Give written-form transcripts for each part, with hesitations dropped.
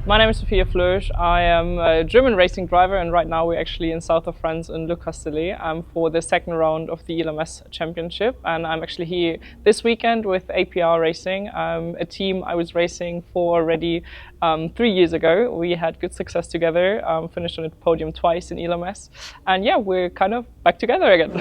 My name is Sophia Flörsch. I am a German racing driver, and right now we're actually in south of France in Le Castellet for the second round of the ELMS Championship. And I'm actually here this weekend with APR Racing, a team I was racing for already 3 years ago. We had good success together, finished on the podium twice in ELMS, and yeah, we're kind of back together again.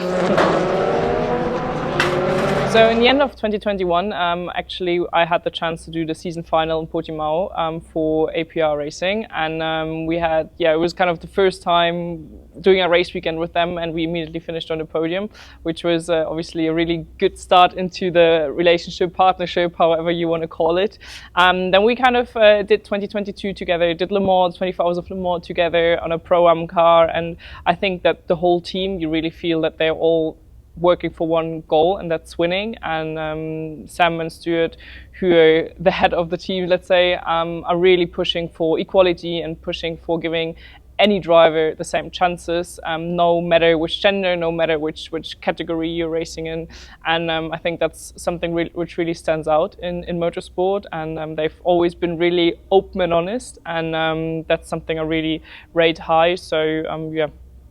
So in the end of 2021, actually, I had the chance to do the season final in Portimao for APR Racing, and we had, it was kind of the first time doing a race weekend with them, and we immediately finished on the podium, which was obviously a really good start into the relationship, partnership, however you want to call it. Then we kind of did 2022 together, did Le Mans, 24 Hours of Le Mans together on a Pro-Am car, and I think that the whole team, you really feel that they're all working for one goal, and that's winning. And Sam and Stuart, who are the head of the team, let's say, are really pushing for equality and pushing for giving any driver the same chances, no matter which gender, no matter which category you're racing in. And I think that's something which really stands out in motorsport, and they've always been really open and honest, and that's something I really rate high. So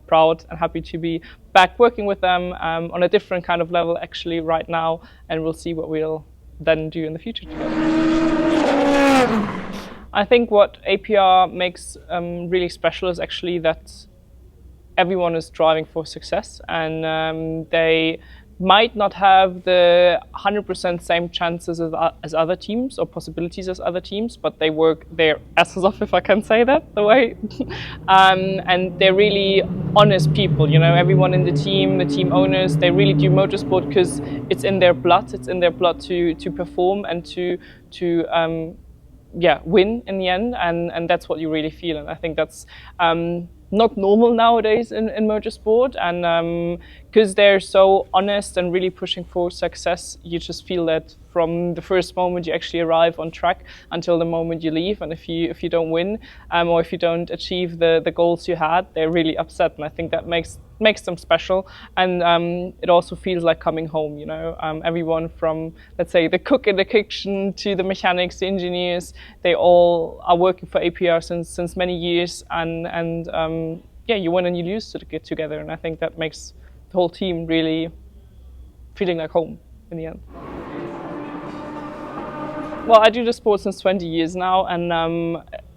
proud and happy to be back working with them on a different kind of level actually right now, and we'll see what we'll then do in the future together. I think what APR makes really special is actually that everyone is driving for success, and they might not have the 100% same chances as other teams or possibilities as other teams, but they work their asses off, if I can say that the way. And they're really honest people, you know, everyone in the team owners, they really do motorsport because it's in their blood. It's in their blood to perform and to win in the end, and that's what you really feel. And I think that's not normal nowadays in motorsport, and because they're so honest and really pushing for success, you just feel that from the first moment you actually arrive on track until the moment you leave. And if you don't win or if you don't achieve the goals you had, they're really upset, and I think that makes them special. And it also feels like coming home, you know. Everyone from, let's say, the cook in the kitchen to the mechanics, the engineers, they all are working for APR since many years, and you win and you lose to get together, and I think that makes the whole team really feeling like home in the end. Well, I do the sport since 20 years now, and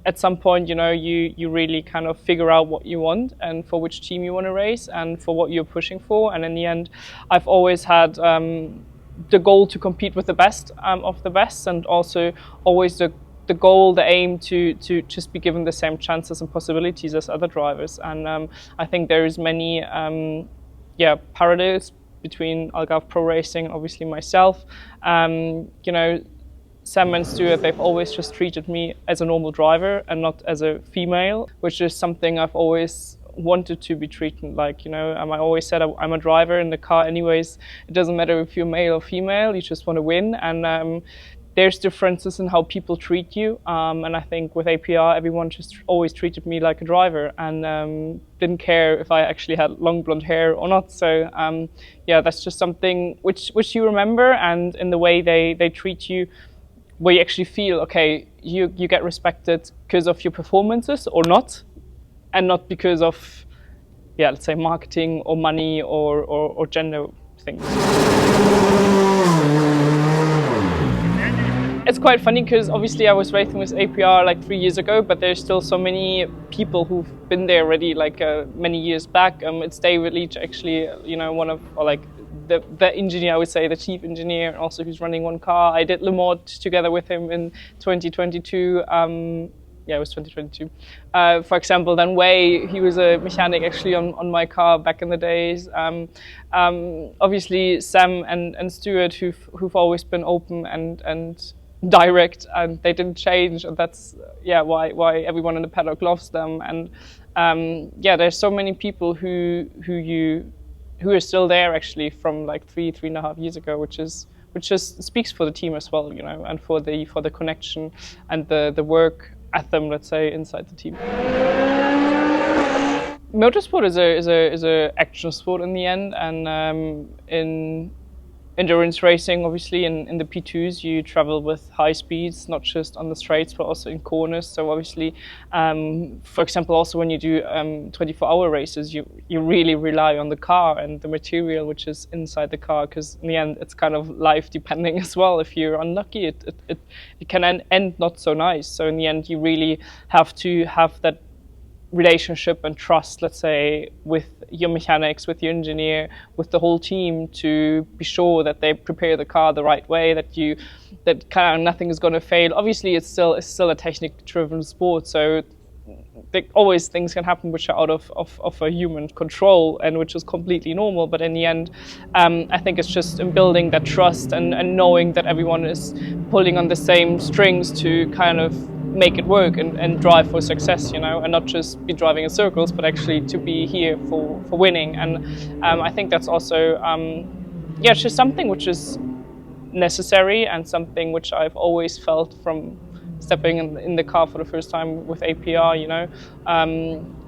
at some point, you know, you really kind of figure out what you want and for which team you want to race and for what you're pushing for. And in the end, I've always had the goal to compete with the best of the best, and also always the goal, the aim to just be given the same chances and possibilities as other drivers. And I think there is many parallels between Algarve Pro Racing and obviously myself. You know, Sam and Stuart, they've always just treated me as a normal driver and not as a female, which is something I've always wanted to be treated like, you know. I always said I'm a driver in the car anyways. It doesn't matter if you're male or female, you just want to win. And there's differences in how people treat you. And I think with APR, everyone just always treated me like a driver, and didn't care if I actually had long blonde hair or not. So that's just something which you remember, and in the way they treat you, where you actually feel, okay, you get respected because of your performances or not, and not because of, let's say, marketing or money or gender things. It's quite funny because obviously I was racing with APR like 3 years ago, but there's still so many people who've been there already like many years back. It's David Leach actually, you know, one of, or like the engineer, I would say, the chief engineer, and also who's running one car. I did Le Mans together with him in 2022. It was 2022. For example, then Wei, he was a mechanic actually on my car back in the days. Obviously Sam and Stuart, who've always been open and direct, and they didn't change, and that's why everyone in the paddock loves them. And there's so many people who are still there actually from like 3.5 years ago, which just speaks for the team as well, you know, and for the connection and the work ethic, let's say, inside the team. Motorsport is a action sport in the end, and endurance racing, obviously, in the P2s, you travel with high speeds, not just on the straights, but also in corners. So obviously, for example, also when you do 24-hour races, you really rely on the car and the material which is inside the car, because in the end, it's kind of life depending as well. If you're unlucky, it can end not so nice. So in the end, you really have to have that relationship and trust, let's say, with your mechanics, with your engineer, with the whole team, to be sure that they prepare the car the right way, that kind of nothing is going to fail. Obviously, it's still a technique-driven sport, so always things can happen which are out of a human control and which is completely normal. But in the end, I think it's just in building that trust and knowing that everyone is pulling on the same strings to kind of make it work and drive for success, and not just be driving in circles, but actually to be here for winning. And I think that's also, it's just something which is necessary and something which I've always felt from stepping in the car for the first time with APR.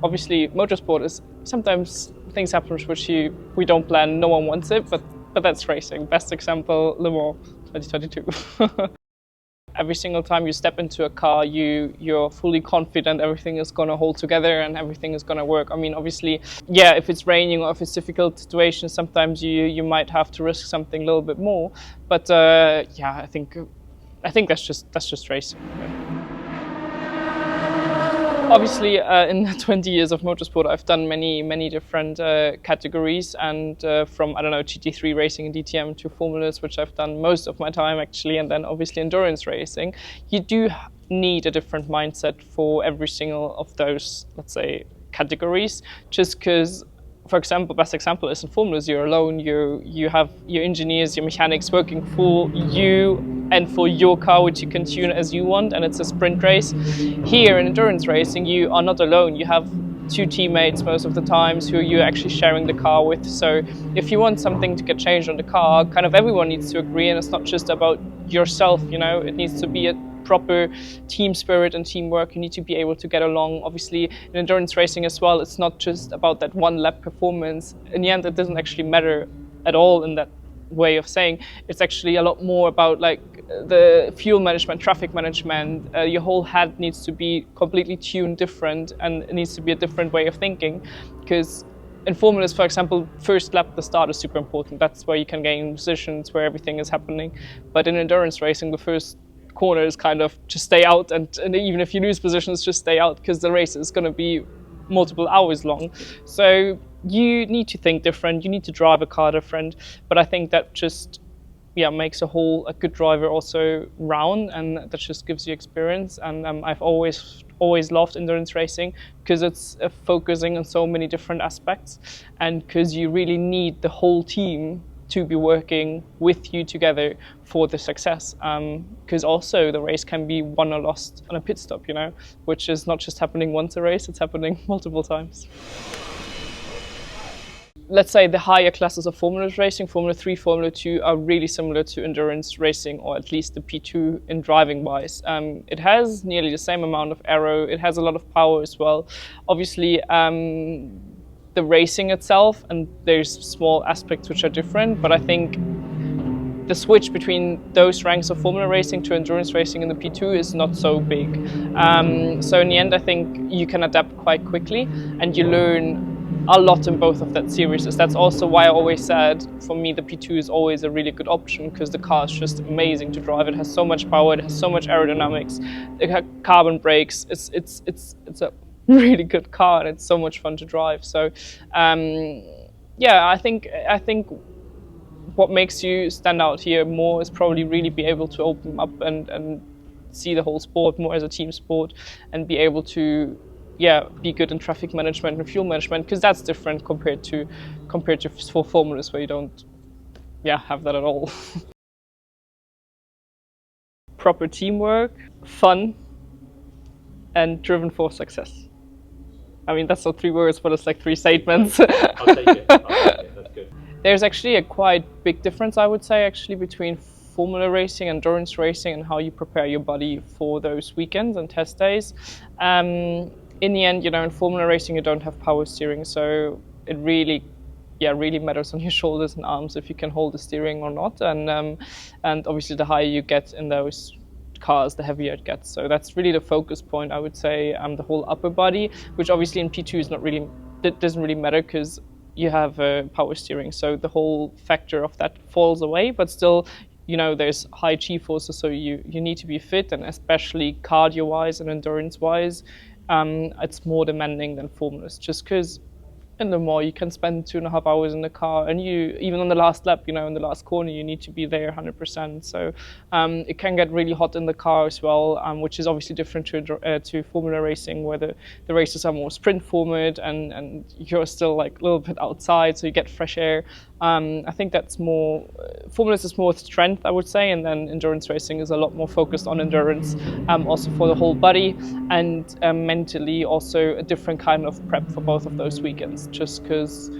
Obviously, motorsport is sometimes things happen which we don't plan, no one wants it, but that's racing. Best example, Le Mans 2022. Every single time you step into a car, you're fully confident everything is going to hold together and everything is going to work. I mean, obviously, if it's raining or if it's difficult situations, sometimes you might have to risk something a little bit more. But I think that's just racing. Obviously, in 20 years of motorsport, I've done many different categories, and from, GT3 racing and DTM to formulas, which I've done most of my time actually, and then obviously endurance racing. You do need a different mindset for every single of those, let's say, categories, just because, for example, best example is in formulas, you're alone, you have your engineers, your mechanics working for you and for your car, which you can tune as you want, and it's a sprint race. Here in endurance racing, you are not alone. You have two teammates most of the times who you're actually sharing the car with. So if you want something to get changed on the car, kind of everyone needs to agree, and it's not just about yourself, it needs to be a proper team spirit and teamwork. You need to be able to get along. Obviously, in endurance racing as well, it's not just about that one lap performance. In the end, it doesn't actually matter at all in that way of saying. It's actually a lot more about like the fuel management, traffic management. Your whole head needs to be completely tuned different, and it needs to be a different way of thinking, because in formulas, for example, first lap, the start is super important. That's where you can gain positions, where everything is happening. But in endurance racing, the first corner is kind of just stay out, and even if you lose positions, just stay out, because the race is going to be multiple hours long. So you need to think different, you need to drive a car different, but I think that just makes a good driver also round, and that just gives you experience. And I've always loved endurance racing because it's focusing on so many different aspects, and because you really need the whole team to be working with you together for the success. Because also the race can be won or lost on a pit stop, which is not just happening once a race, it's happening multiple times. Let's say the higher classes of Formula racing, Formula 3, Formula 2, are really similar to endurance racing, or at least the P2 in driving wise. It has nearly the same amount of aero, it has a lot of power as well. Obviously, the racing itself, and there's small aspects which are different, but I think the switch between those ranks of Formula racing to endurance racing in the P2 is not so big. So in the end, I think you can adapt quite quickly, and you learn a lot in both of that series. That's also why I always said, for me, the P2 is always a really good option, because the car is just amazing to drive. It has so much power, it has so much aerodynamics, it has carbon brakes. It's a really good car, and it's so much fun to drive. So I think what makes you stand out here more is probably really be able to open up and see the whole sport more as a team sport, and be able to be good in traffic management and fuel management, because that's different compared to for formulas, where you don't have that at all. Proper teamwork, fun, and driven for success. I mean, that's not 3 words, but it's like 3 statements. I'll take it. That's good. There's actually a quite big difference, I would say, actually, between formula racing, endurance racing, and how you prepare your body for those weekends and test days. In the end, in formula racing, you don't have power steering, so it really yeah, really matters on your shoulders and arms if you can hold the steering or not. And obviously the higher you get in those cars, the heavier it gets. So that's really the focus point, I would say. The whole upper body, which obviously in P2 is not really, that doesn't really matter because you have power steering. So the whole factor of that falls away, but still, you know, there's high G-forces, so you need to be fit, and especially cardio-wise and endurance-wise, it's more demanding than formulas, just because in the more you can spend 2.5 hours in the car, and you, even on the last lap, you know, in the last corner, you need to be there 100%. So it can get really hot in the car as well, which is obviously different to formula racing, where the races are more sprint format, and you're still like a little bit outside, so you get fresh air. I think that's more, formulas is more strength, I would say, and then endurance racing is a lot more focused on endurance, also for the whole body, and mentally also a different kind of prep for both of those weekends, just because,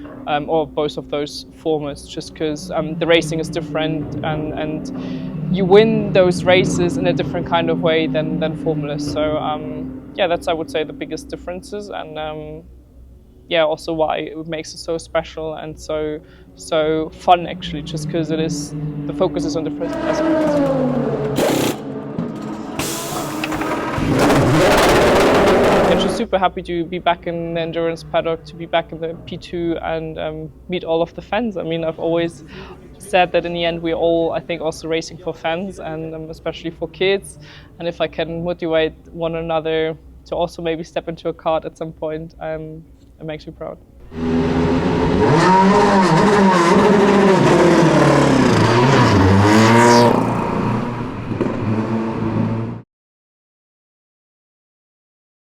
or both of those formats, just because the racing is different, and you win those races in a different kind of way than formulas. So yeah, that's, I would say, the biggest differences, and yeah, also why it makes it so special and so fun, actually, just because it is, the focus is on different aspects. I'm just super happy to be back in the endurance paddock, to be back in the P2 and meet all of the fans. I mean, I've always said that in the end we're all, I think, also racing for fans, and especially for kids. And if I can motivate one another to also maybe step into a kart at some point, it makes me proud.